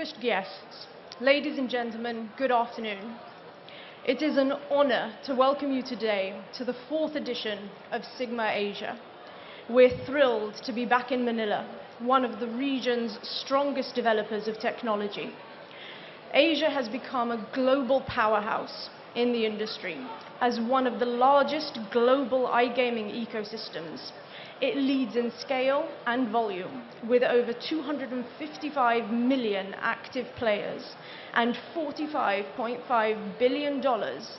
distinguished guests, ladies and gentlemen, good afternoon. It is an honor to welcome you today to the 4th edition of SiGMA Asia. We're thrilled to be back in Manila, one of the region's strongest developers of technology. Asia has become a global powerhouse in the industry as one of the largest global iGaming ecosystems. It leads in scale and volume with over 255 million active players and $45.5 billion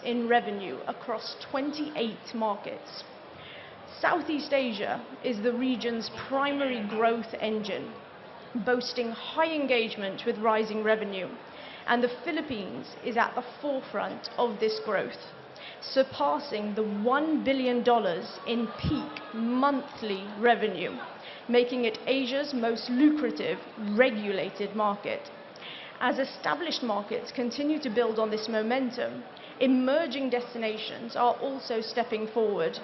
in revenue across 28 markets. Southeast Asia is the region's primary growth engine, boasting high engagement with rising revenue, and the Philippines is at the forefront of this growth, surpassing the $1 billion in peak monthly revenue, making it Asia's most lucrative regulated market. As established markets continue to build on this momentum, emerging destinations are also stepping forward.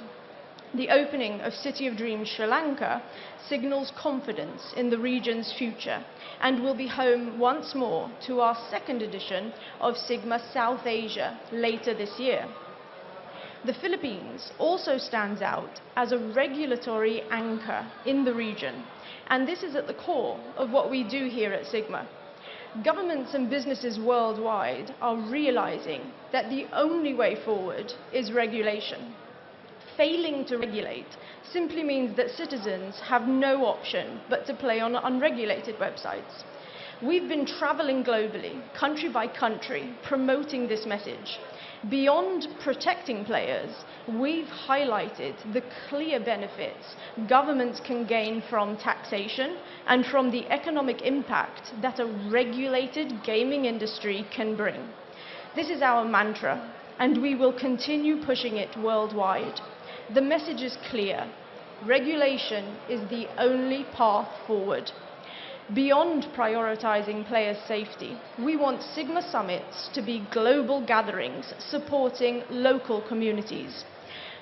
The opening of City of Dreams Sri Lanka signals confidence in the region's future and will be home once more to our 2nd edition of SiGMA South Asia later this year. The Philippines also stands out as a regulatory anchor in the region, and this is at the core of what we do here at SiGMA. Governments and businesses worldwide are realizing that the only way forward is regulation. Failing to regulate simply means that citizens have no option but to play on unregulated websites. We've been traveling globally, country by country, promoting this message. Beyond protecting players, we've highlighted the clear benefits governments can gain from taxation and from the economic impact that a regulated gaming industry can bring. This is our mantra, and we will continue pushing it worldwide. The message is clear. Regulation is the only path forward. Beyond prioritizing players' safety, we want SiGMA summits to be global gatherings supporting local communities.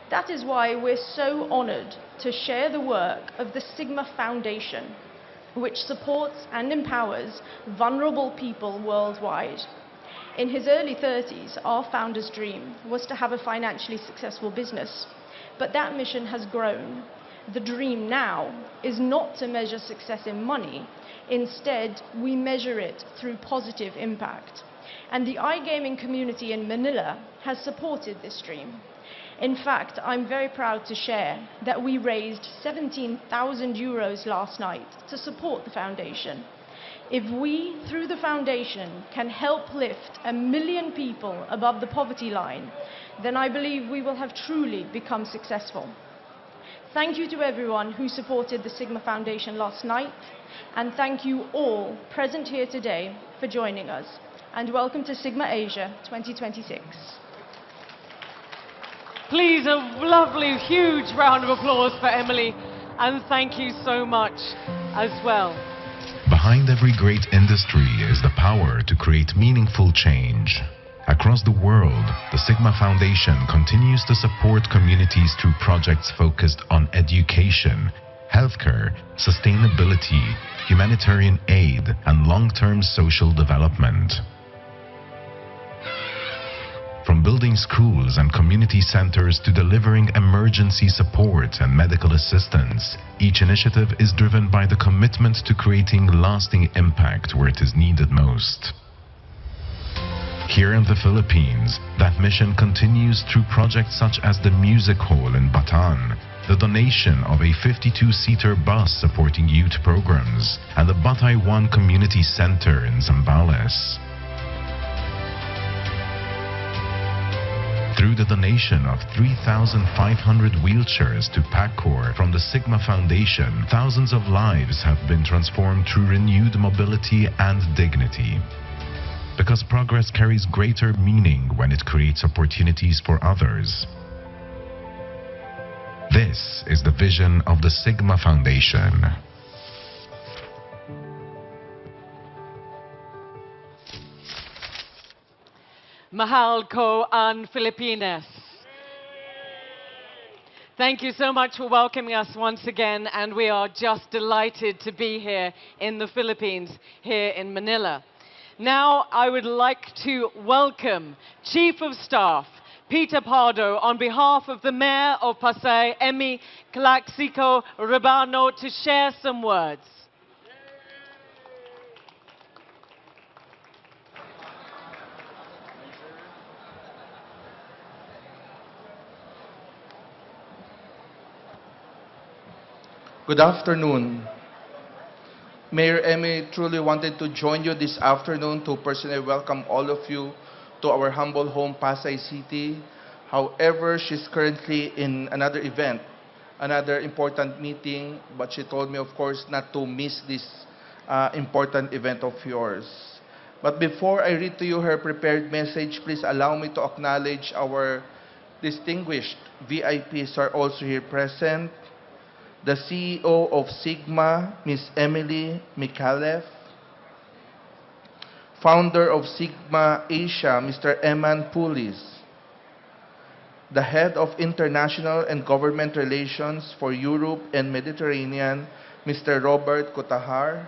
That is why we're so honored to share the work of the SiGMA Foundation, which supports and empowers vulnerable people worldwide. In his early 30s, our founder's dream was to have a financially successful business. But that mission has grown. The dream now is not to measure success in money. Instead, we measure it through positive impact. And the iGaming community in Manila has supported this dream. In fact, I'm very proud to share that we raised 17,000 euros last night to support the foundation. If we, through the foundation, can help lift 1 million people above the poverty line, then I believe we will have truly become successful. Thank you to everyone who supported the SiGMA Foundation last night, and thank you all present here today for joining us. And welcome to SiGMA Asia 2026. Please, a lovely, huge round of applause for Emily, and thank you so much as well. Behind every great industry is the power to create meaningful change. Across the world, the SiGMA Foundation continues to support communities through projects focused on education, healthcare, sustainability, humanitarian aid, and long-term social development. From building schools and community centers to delivering emergency support and medical assistance, each initiative is driven by the commitment to creating lasting impact where it is needed most. Here in the Philippines, that mission continues through projects such as the Music Hall in Bataan, the donation of a 52-seater bus supporting youth programs, and the Batay 1 Community Center in Zambales. Through the donation of 3,500 wheelchairs to PAGCOR from the SiGMA Foundation, thousands of lives have been transformed through renewed mobility and dignity. Because progress carries greater meaning when it creates opportunities for others. This is the vision of the SiGMA Foundation. Mahal ko ang Filipinas. Thank you so much for welcoming us once again, and we are just delighted to be here in the Philippines, here in Manila. Now I would like to welcome Chief of Staff Peter Pardo on behalf of the Mayor of Pasay, Micaleff, to share some words. Good afternoon. Mayor Emmy truly wanted to join you this afternoon to personally welcome all of you to our humble home, Pasay City. However, she's currently in another event, another important meeting, but she told me, of course, not to miss this important event of yours. But before I read to you her prepared message, please allow me to acknowledge our distinguished VIPs who are also here present. The CEO of SiGMA, Ms. Emily Micaleff, founder of SiGMA Asia, Mr. Eman Pulis, the head of International and Government Relations for Europe and Mediterranean, Mr. Robert Kotahar,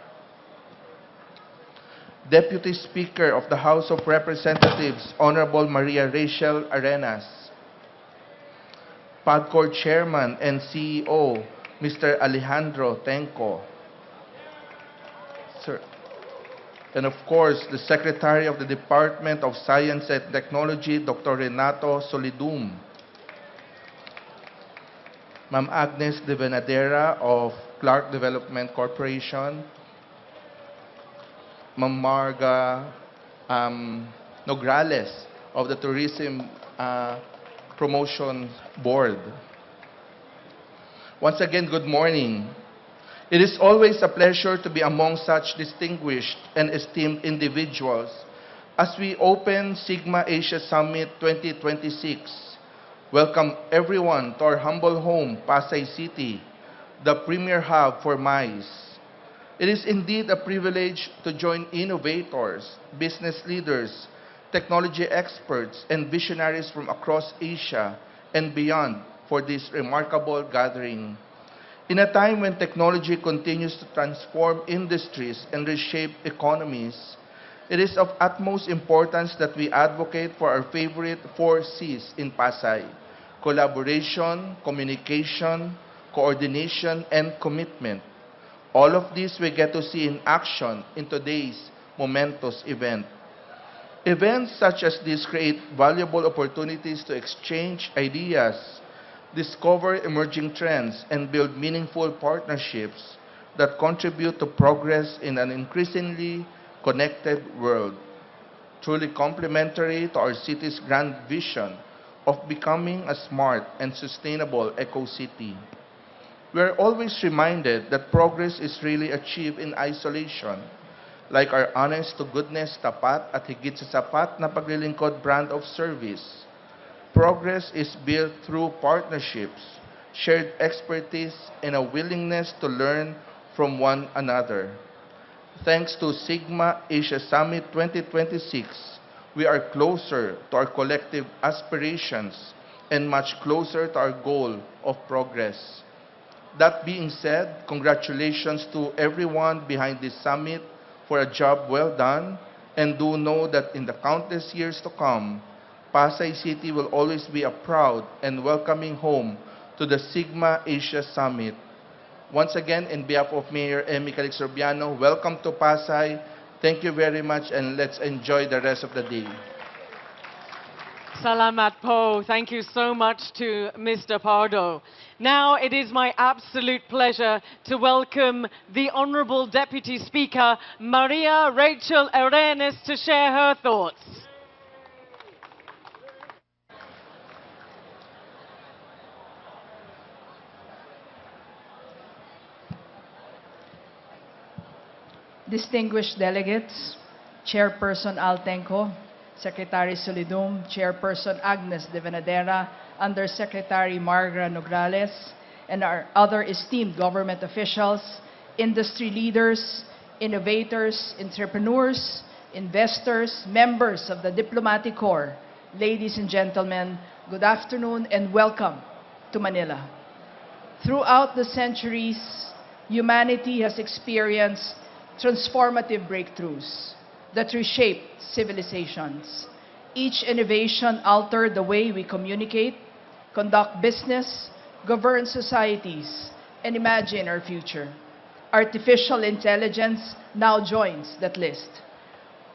Deputy Speaker of the House of Representatives, Honorable Maria Rachel Arenas, PAGCOR Chairman and CEO, Mr. Alejandro Tengco, sir, and of course, the Secretary of the Department of Science and Technology, Dr. Renato Solidum, Ma'am Agnes de Venadera of Clark Development Corporation, Ma'am Marga Nograles of the Tourism Promotion Board. Once again, good morning. It is always a pleasure to be among such distinguished and esteemed individuals as we open SiGMA Asia Summit 2026. Welcome everyone to our humble home, Pasay City, the premier hub for MICE. It is indeed a privilege to join innovators, business leaders, technology experts, and visionaries from across Asia and beyond for this remarkable gathering. In a time when technology continues to transform industries and reshape economies, it is of utmost importance that we advocate for our favorite 4 C's in Pasay: collaboration, communication, coordination, and commitment. All of this we get to see in action in today's momentous event. Events such as this create valuable opportunities to exchange ideas, discover emerging trends, and build meaningful partnerships that contribute to progress in an increasingly connected world, truly complementary to our city's grand vision of becoming a smart and sustainable eco-city. We are always reminded that progress is really achieved in isolation, like our honest-to-goodness, tapat at higit sa sapat na paglilingkod brand of service. Progress is built through partnerships, shared expertise, and a willingness to learn from one another. Thanks to SiGMA Asia Summit 2026, we are closer to our collective aspirations and much closer to our goal of progress. That being said, congratulations to everyone behind this summit for a job well done, and do know that in the countless years to come, Pasay City will always be a proud and welcoming home to the SiGMA Asia Summit. Once again, in behalf of Mayor Emmy Calixorbiano, welcome to Pasay. Thank you very much, and let's enjoy the rest of the day. Salamat po. Thank you so much to Mr. Pardo. Now it is my absolute pleasure to welcome the Honorable Deputy Speaker, Maria Rachel Arenas, to share her thoughts. Distinguished delegates, Chairperson Al Tengco, Secretary Solidum, Chairperson Agnes de Venadera, Undersecretary Marga Nograles, and our other esteemed government officials, industry leaders, innovators, entrepreneurs, investors, members of the diplomatic corps, ladies and gentlemen, good afternoon and welcome to Manila. Throughout the centuries, humanity has experienced transformative breakthroughs, that reshaped civilizations. Each innovation altered the way we communicate, conduct business, govern societies, and imagine our future. Artificial intelligence now joins that list.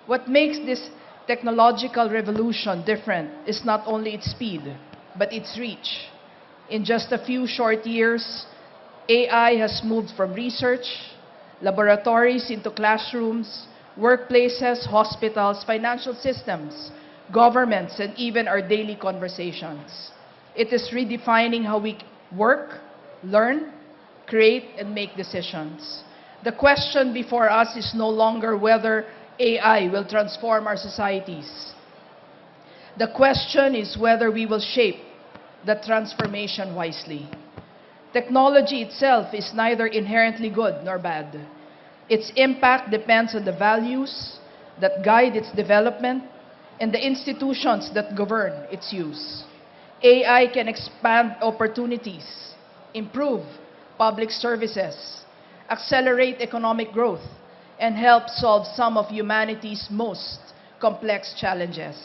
What makes this technological revolution different is not only its speed, but its reach. In just a few short years, AI has moved from research, laboratories into classrooms, workplaces, hospitals, financial systems, governments, and even our daily conversations. It is redefining how we work, learn, create, and make decisions. The question before us is no longer whether AI will transform our societies. The question is whether we will shape the transformation wisely. Technology itself is neither inherently good nor bad. Its impact depends on the values that guide its development and the institutions that govern its use. AI can expand opportunities, improve public services, accelerate economic growth, and help solve some of humanity's most complex challenges.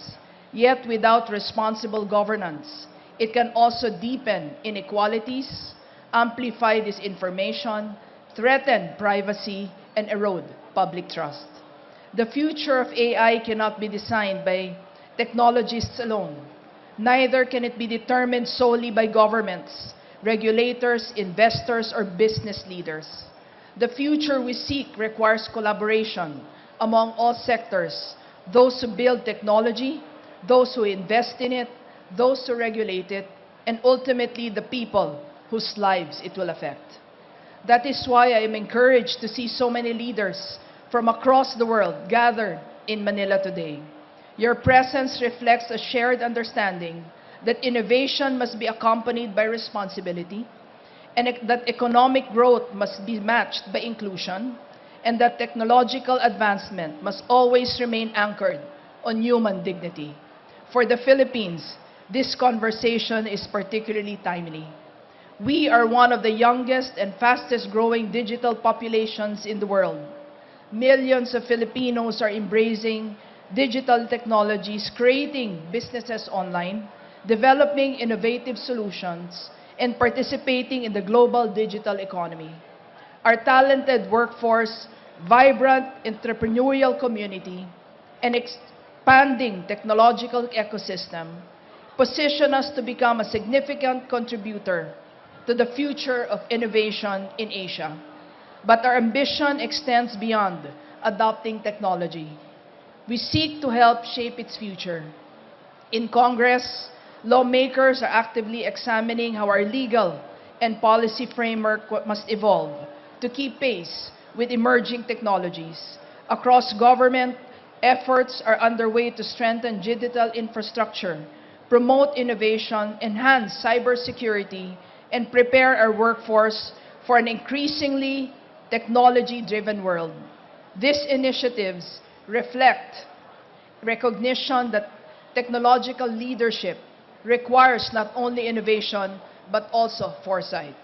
Yet without responsible governance, it can also deepen inequalities, amplify disinformation, threaten privacy, and erode public trust. The future of AI cannot be designed by technologists alone. Neither can it be determined solely by governments, regulators, investors, or business leaders. The future we seek requires collaboration among all sectors, those who build technology, those who invest in it, those who regulate it, and ultimately the people whose lives it will affect. That is why I am encouraged to see so many leaders from across the world gathered in Manila today. Your presence reflects a shared understanding that innovation must be accompanied by responsibility, and that economic growth must be matched by inclusion, and that technological advancement must always remain anchored on human dignity. For the Philippines, this conversation is particularly timely. We are one of the youngest and fastest growing digital populations in the world. Millions of Filipinos are embracing digital technologies, creating businesses online, developing innovative solutions, and participating in the global digital economy. Our talented workforce, vibrant entrepreneurial community, and expanding technological ecosystem position us to become a significant contributor to the future of innovation in Asia. But our ambition extends beyond adopting technology. We seek to help shape its future. In Congress, lawmakers are actively examining how our legal and policy framework must evolve to keep pace with emerging technologies. Across government, efforts are underway to strengthen digital infrastructure, promote innovation, enhance cybersecurity, and prepare our workforce for an increasingly technology-driven world. These initiatives reflect recognition that technological leadership requires not only innovation, but also foresight.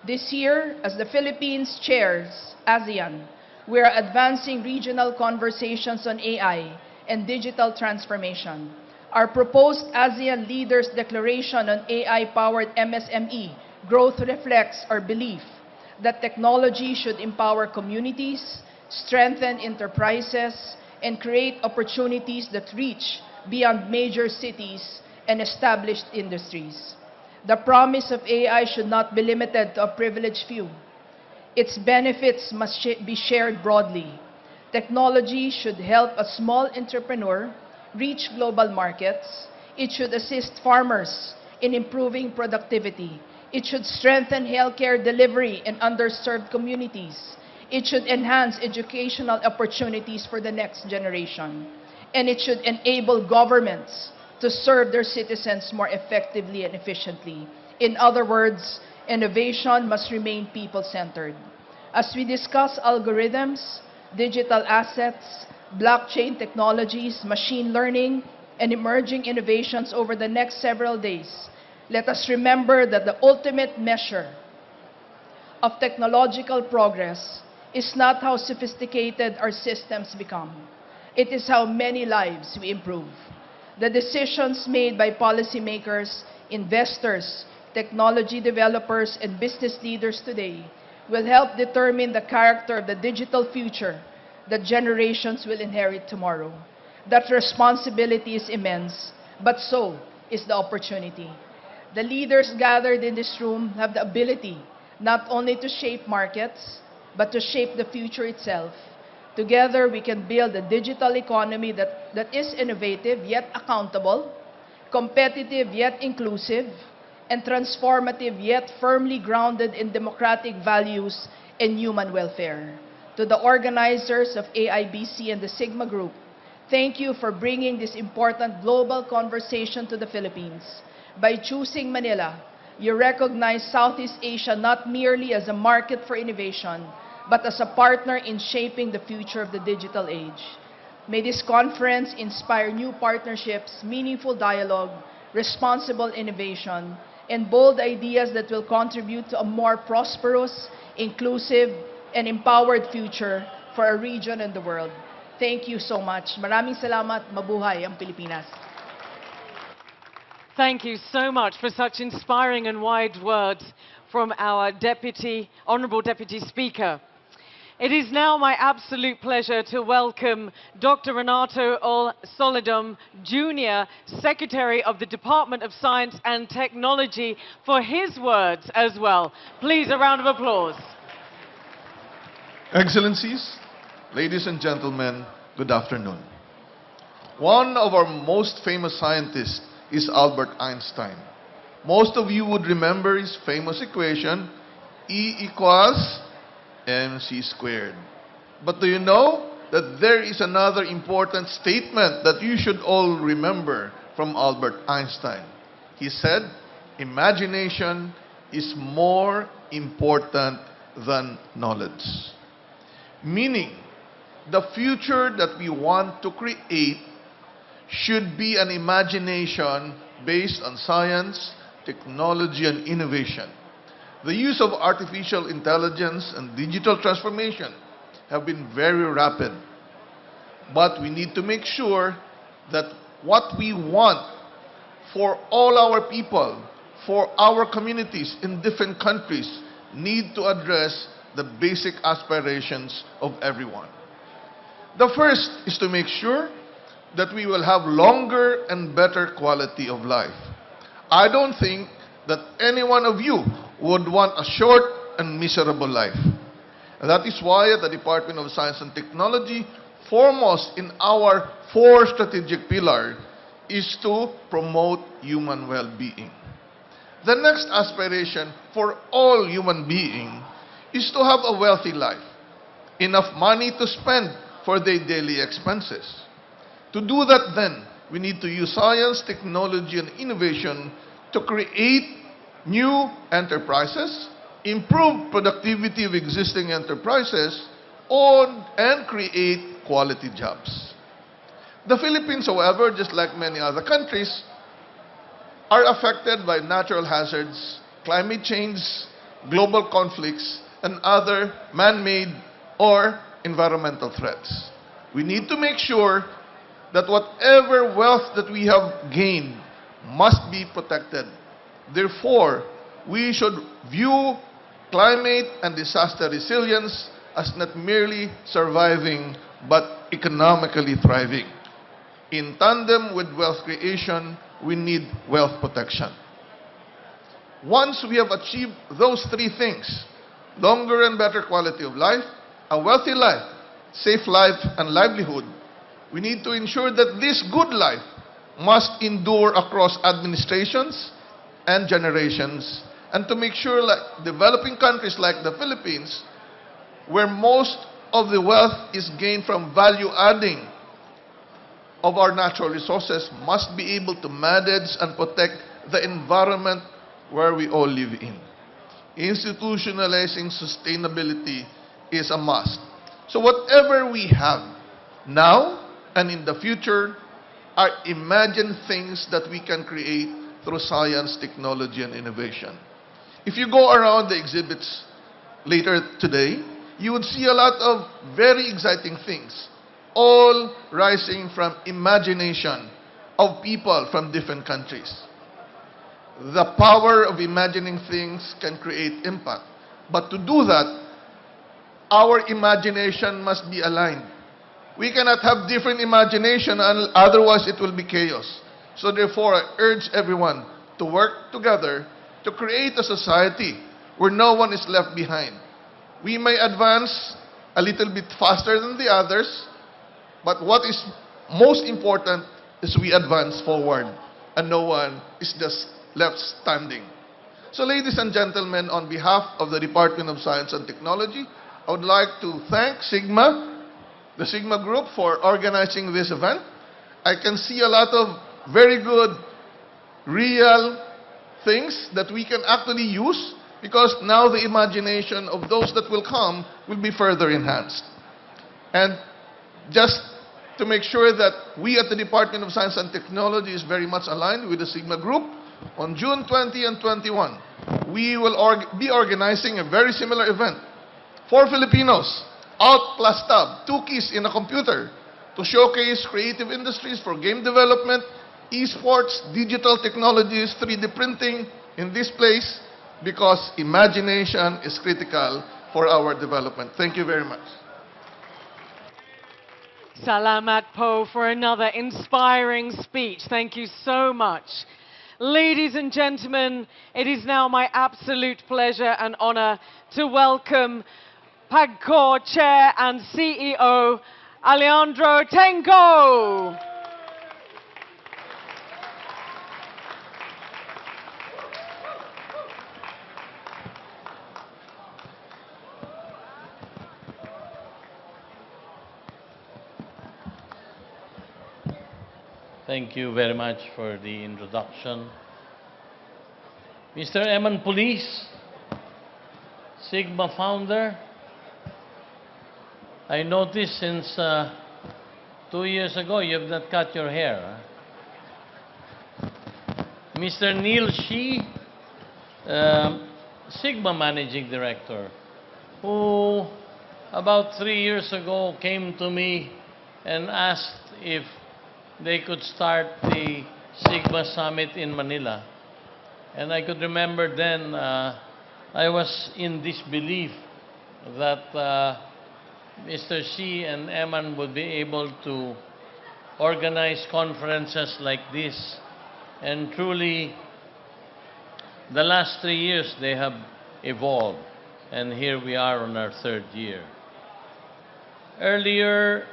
This year, as the Philippines chairs ASEAN, we are advancing regional conversations on AI and digital transformation. Our proposed ASEAN Leaders Declaration on AI-powered MSME growth reflects our belief that technology should empower communities, strengthen enterprises, and create opportunities that reach beyond major cities and established industries. The promise of AI should not be limited to a privileged few. Its benefits must be shared broadly. Technology should help a small entrepreneur reach global markets. It should assist farmers in improving productivity. It should strengthen healthcare delivery in underserved communities. It should enhance educational opportunities for the next generation. And it should enable governments to serve their citizens more effectively and efficiently. In other words, innovation must remain people-centered. As we discuss algorithms, digital assets, blockchain technologies, machine learning, and emerging innovations over the next several days, let us remember that the ultimate measure of technological progress is not how sophisticated our systems become. It is how many lives we improve. The decisions made by policymakers, investors, technology developers, and business leaders today will help determine the character of the digital future that generations will inherit tomorrow. That responsibility is immense, but so is the opportunity. The leaders gathered in this room have the ability not only to shape markets, but to shape the future itself. Together, we can build a digital economy that is innovative yet accountable, competitive yet inclusive, and transformative yet firmly grounded in democratic values and human welfare. To the organizers of AIBC and the SiGMA Group, thank you for bringing this important global conversation to the Philippines. By choosing Manila, you recognize Southeast Asia not merely as a market for innovation, but as a partner in shaping the future of the digital age. May this conference inspire new partnerships, meaningful dialogue, responsible innovation, and bold ideas that will contribute to a more prosperous, inclusive, and empowered future for our region and the world. Thank you so much. Maraming salamat. Mabuhay ang Pilipinas. Thank you so much for such inspiring and wise words from our Honourable Deputy Speaker. It is now my absolute pleasure to welcome Dr. Renato Solidum, Junior Secretary of the Department of Science and Technology, for his words as well. Please, a round of applause. Excellencies, ladies and gentlemen, good afternoon. One of our most famous scientists is Albert Einstein. Most of you would remember his famous equation, E equals mc squared. But do you know that there is another important statement that you should all remember from Albert Einstein? He said, imagination is more important than knowledge. Meaning, the future that we want to create should be an imagination based on science, technology, and innovation. The use of artificial intelligence and digital transformation have been very rapid. But we need to make sure that what we want for all our people, for our communities in different countries, need to address the basic aspirations of everyone. The first is to make sure that we will have longer and better quality of life. I don't think that any one of you would want a short and miserable life. And that is why at the Department of Science and Technology, foremost in our 4 strategic pillars is to promote human well-being. The next aspiration for all human beings is to have a wealthy life, enough money to spend for their daily expenses. To do that then, we need to use science, technology, and innovation to create new enterprises, improve productivity of existing enterprises, and create quality jobs. The Philippines, however, just like many other countries, are affected by natural hazards, climate change, global conflicts, and other man-made or environmental threats. We need to make sure that whatever wealth that we have gained must be protected. Therefore, we should view climate and disaster resilience as not merely surviving, but economically thriving. In tandem with wealth creation, we need wealth protection. Once we have achieved those 3 things, longer and better quality of life, a wealthy life, safe life, and livelihood, we need to ensure that this good life must endure across administrations and generations, and to make sure like developing countries like the Philippines, where most of the wealth is gained from value adding of our natural resources, must be able to manage and protect the environment where we all live in. Institutionalizing sustainability is a must. So whatever we have now and in the future are imagined things that we can create through science, technology, and innovation. If you go around the exhibits later today, you would see a lot of very exciting things. all rising from imagination of people from different countries. The power of imagining things can create impact. But to do that, our imagination must be aligned. We cannot have different imagination, and otherwise it will be chaos. So therefore, I urge everyone to work together to create a society where no one is left behind. We may advance a little bit faster than the others, but what is most important is we advance forward and no one is just left standing. So ladies and gentlemen, on behalf of the Department of Science and Technology, I would like to thank SiGMA, the SiGMA Group, for organizing this event. I can see a lot of very good, real things that we can actually use, because now the imagination of those that will come will be further enhanced. And just to make sure that we at the Department of Science and Technology is very much aligned with the SiGMA Group, on June 20 and 21, we will be organizing a very similar event for Filipinos, Alt plus Tab, 2 keys in a computer, to showcase creative industries for game development, esports, digital technologies, 3D printing in this place, because imagination is critical for our development. Thank you very much. Salamat po for another inspiring speech. Thank you so much. Ladies and gentlemen, it is now my absolute pleasure and honor to welcome PAGCOR Chair and CEO, Alejandro Tengco. Thank you very much for the introduction. Mr. Eman Police, SiGMA founder, I noticed since 2 years ago you have not cut your hair. Mr. Neil Shi, SiGMA Managing Director, who about 3 years ago came to me and asked if they could start the SiGMA Summit in Manila. And I could remember then I was in disbelief that Mr. Shi and Eman would be able to organize conferences like this. And truly, the last 3 years they have evolved. And here we are on our 3rd year. Earlier,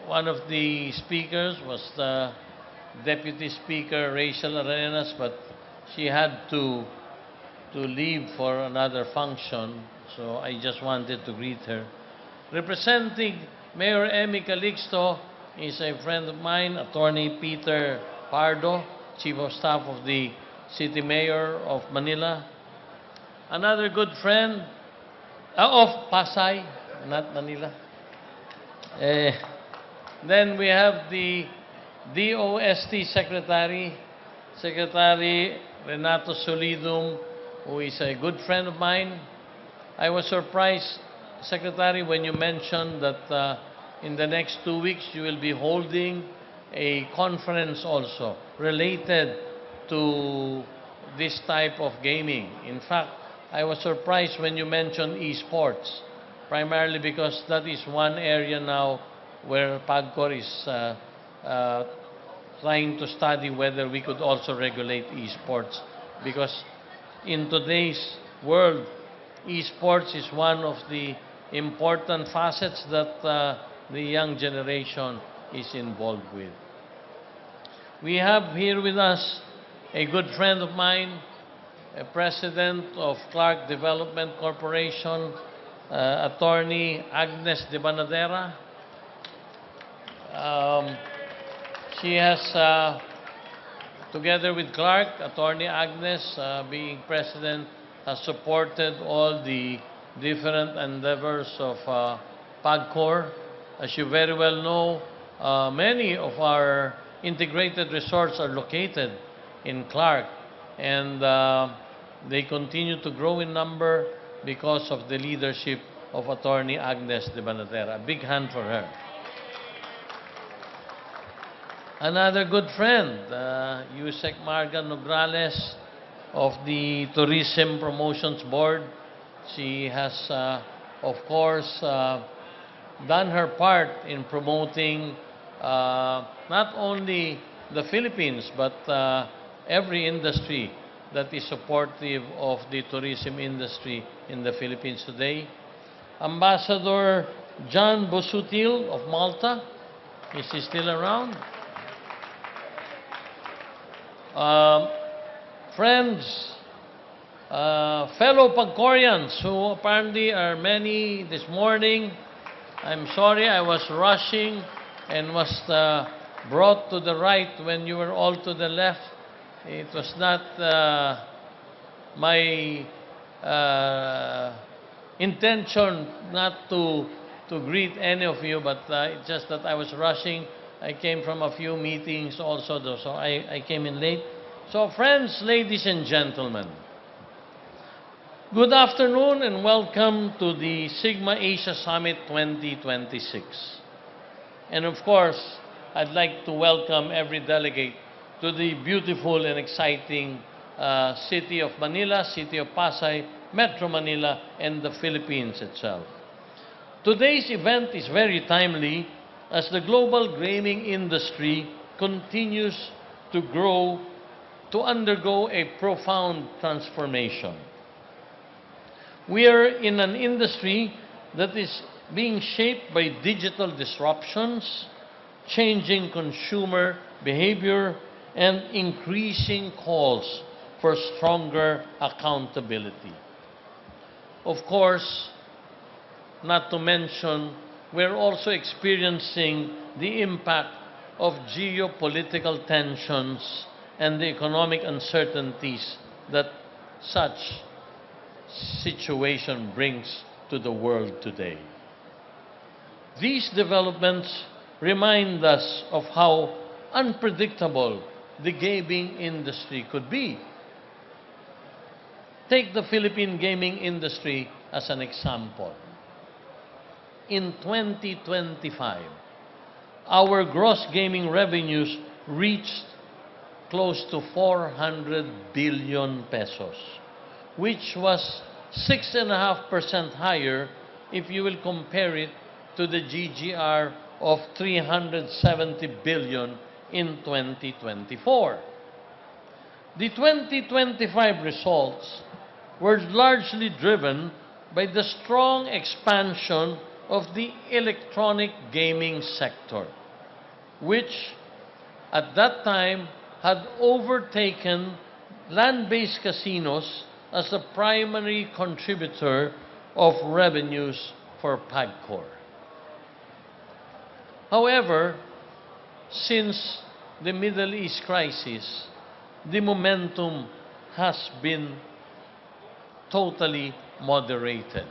one of the speakers was the Deputy Speaker, Rachel Arenas, but she had to leave for another function, so I just wanted to greet her. Representing Mayor Emmy Calixto is a friend of mine, Attorney Peter Pardo, Chief of Staff of the City Mayor of Manila. Another good friend of Pasay, not Manila. Then we have the DOST Secretary Renato Solidum, who is a good friend of mine. I was surprised, Secretary, when you mentioned that in the next 2 weeks you will be holding a conference also related to this type of gaming. In fact, I was surprised when you mentioned esports, primarily because that is one area now where PAGCOR is trying to study whether we could also regulate esports. Because in today's world, esports is one of the important facets that the young generation is involved with. We have here with us a good friend of mine, a president of Clark Development Corporation, Attorney Agnes de Banadera. She has, together with Clark, Attorney Agnes, being president, has supported all the different endeavors of PAGCOR. As you very well know, many of our integrated resorts are located in Clark, and they continue to grow in number because of the leadership of Attorney Agnes de Banadera. A big hand for her. another good friend, Yusek Marga Nograles of the Tourism Promotions Board. She has, of course, done her part in promoting not only the Philippines, but every industry that is supportive of the tourism industry in the Philippines today. Ambassador John Bosutil of Malta, is he still around? Friends, fellow PAGCORians, who apparently are many this morning, I'm sorry I was rushing and was brought to the right when you were all to the left. It was not my intention not to greet any of you, but it's just that I was rushing. I came from a few meetings also, though, so I came in late. So friends, ladies and gentlemen, good afternoon and welcome to the SiGMA Asia Summit 2026. And of course, I'd like to welcome every delegate to the beautiful and exciting city of Manila, city of Pasay, Metro Manila, and the Philippines itself. Today's event is very timely as the global gaming industry continues to grow, to undergo a profound transformation. We are in an industry that is being shaped by digital disruptions, changing consumer behavior, and increasing calls for stronger accountability. Of course, not to mention, we're also experiencing the impact of geopolitical tensions and the economic uncertainties that such situation brings to the world today. These developments remind us of how unpredictable the gaming industry could be. Take the Philippine gaming industry as an example. In 2025, our gross gaming revenues reached close to 400 billion pesos, which was 6.5% higher if you will compare it to the GGR of 370 billion in 2024. The 2025 results were largely driven by the strong expansion of the electronic gaming sector, which at that time had overtaken land-based casinos as a primary contributor of revenues for PAGCOR. However, since the Middle East crisis, the momentum has been totally moderated.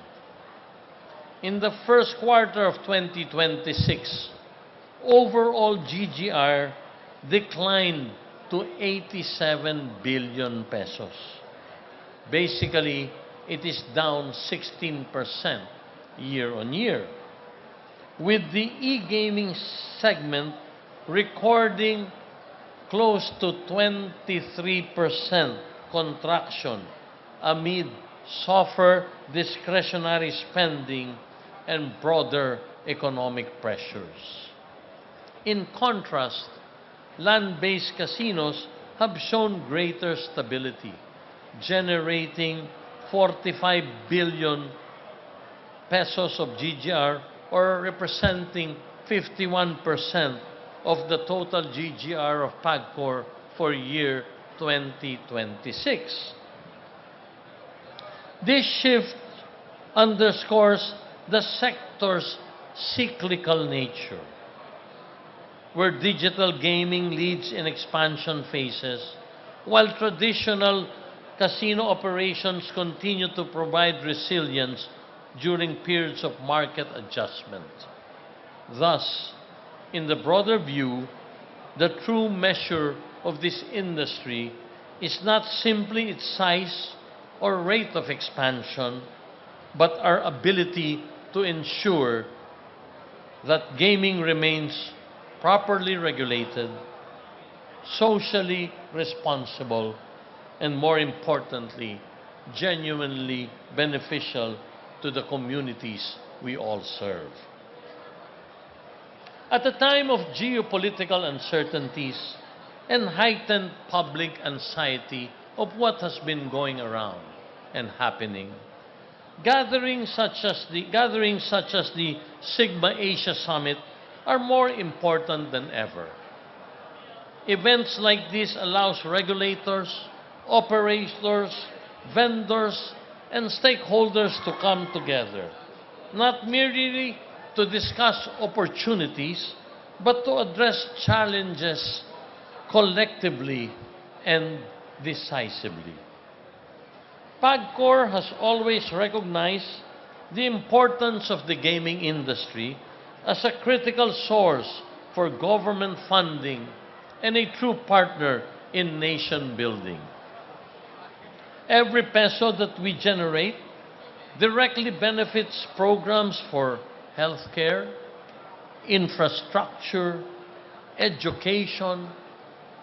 In the first quarter of 2026, overall GGR declined to 87 billion pesos. Basically, it is down 16% year-on-year, with the e-gaming segment recording close to 23% contraction amid softer discretionary spending and broader economic pressures. In contrast, land-based casinos have shown greater stability, generating 45 billion pesos of GGR, or representing 51% of the total GGR of PAGCOR for year 2026. This shift underscores the sector's cyclical nature, where digital gaming leads in expansion phases, while traditional casino operations continue to provide resilience during periods of market adjustment. Thus, in the broader view, the true measure of this industry is not simply its size or rate of expansion, but our ability to ensure that gaming remains properly regulated, socially responsible, and more importantly, genuinely beneficial to the communities we all serve. At a time of geopolitical uncertainties and heightened public anxiety of what has been going around and happening, gatherings such as the SiGMA Asia Summit are more important than ever. Events like this allows regulators, operators, vendors, and stakeholders to come together, not merely to discuss opportunities, but to address challenges collectively and decisively. PAGCOR has always recognized the importance of the gaming industry as a critical source for government funding and a true partner in nation building. Every peso that we generate directly benefits programs for healthcare, infrastructure, education,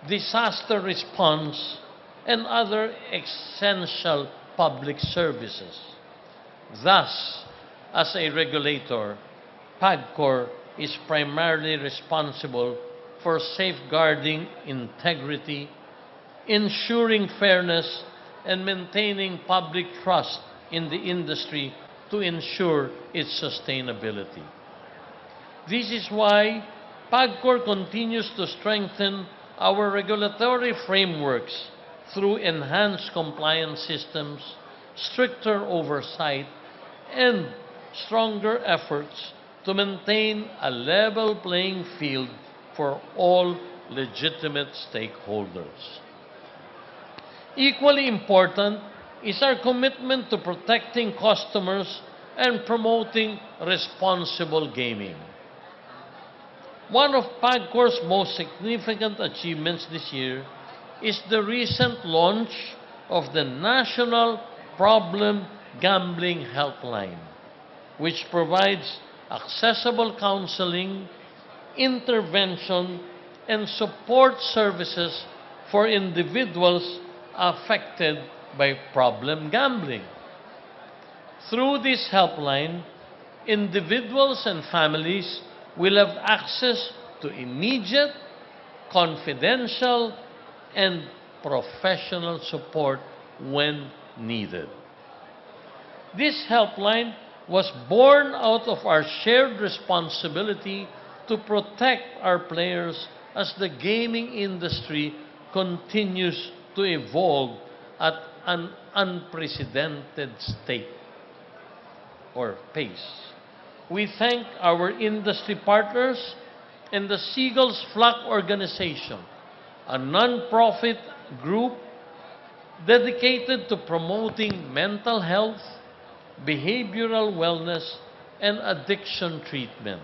disaster response, and other essential public services. Thus, as a regulator, PAGCOR is primarily responsible for safeguarding integrity, ensuring fairness, and maintaining public trust in the industry to ensure its sustainability. This is why PAGCOR continues to strengthen our regulatory frameworks through enhanced compliance systems, stricter oversight, and stronger efforts to maintain a level playing field for all legitimate stakeholders. Equally important is our commitment to protecting customers and promoting responsible gaming. One of PAGCOR's most significant achievements this year is the recent launch of the National Problem Gambling Helpline, which provides accessible counseling, intervention, and support services for individuals affected by problem gambling. Through this helpline, individuals and families will have access to immediate, confidential, and professional support when needed. This helpline was born out of our shared responsibility to protect our players as the gaming industry continues to evolve at an unprecedented state or pace. We thank our industry partners and the Seagulls Flock Organization, a non-profit group dedicated to promoting mental health, behavioral wellness, and addiction treatment,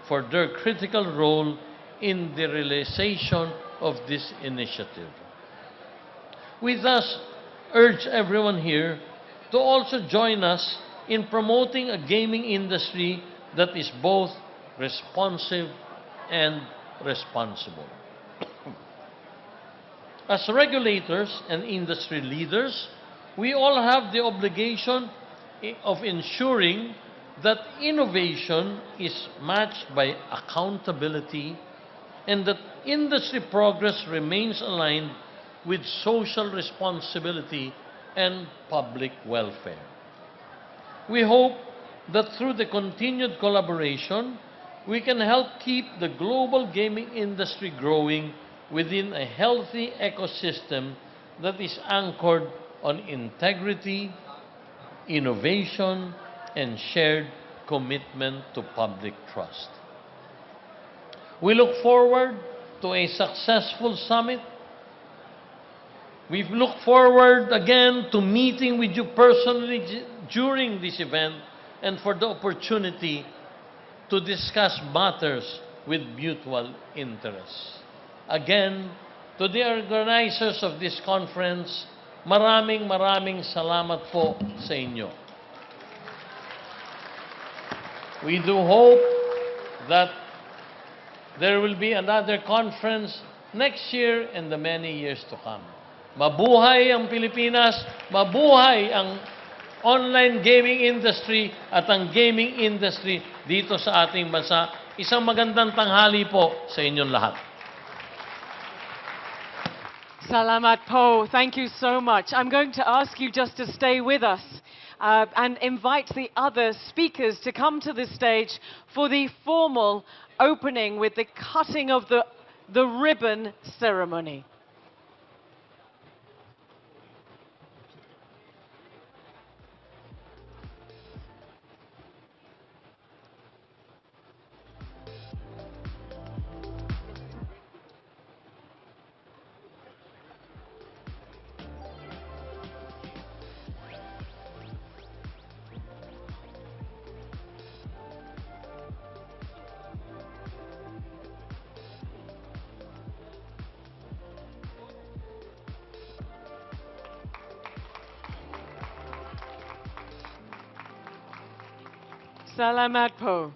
for their critical role in the realization of this initiative. We thus urge everyone here to also join us in promoting a gaming industry that is both responsive and responsible. As regulators and industry leaders, we all have the obligation of ensuring that innovation is matched by accountability and that industry progress remains aligned with social responsibility and public welfare. We hope that through the continued collaboration, we can help keep the global gaming industry growing within a healthy ecosystem that is anchored on integrity, innovation, and shared commitment to public trust. We look forward to a successful summit. We look forward again to meeting with you personally during this event and for the opportunity to discuss matters with mutual interest. Again, to the organizers of this conference, maraming salamat po sa inyo. We do hope that there will be another conference next year and the many years to come. Mabuhay ang Pilipinas, mabuhay ang online gaming industry at ang gaming industry dito sa ating bansa. Isang magandang tanghali po sa inyong lahat. Salamat po. Thank you so much. I'm going to ask you just to stay with us and invite the other speakers to come to the stage for the formal opening with the cutting of the ribbon ceremony. Salamat po.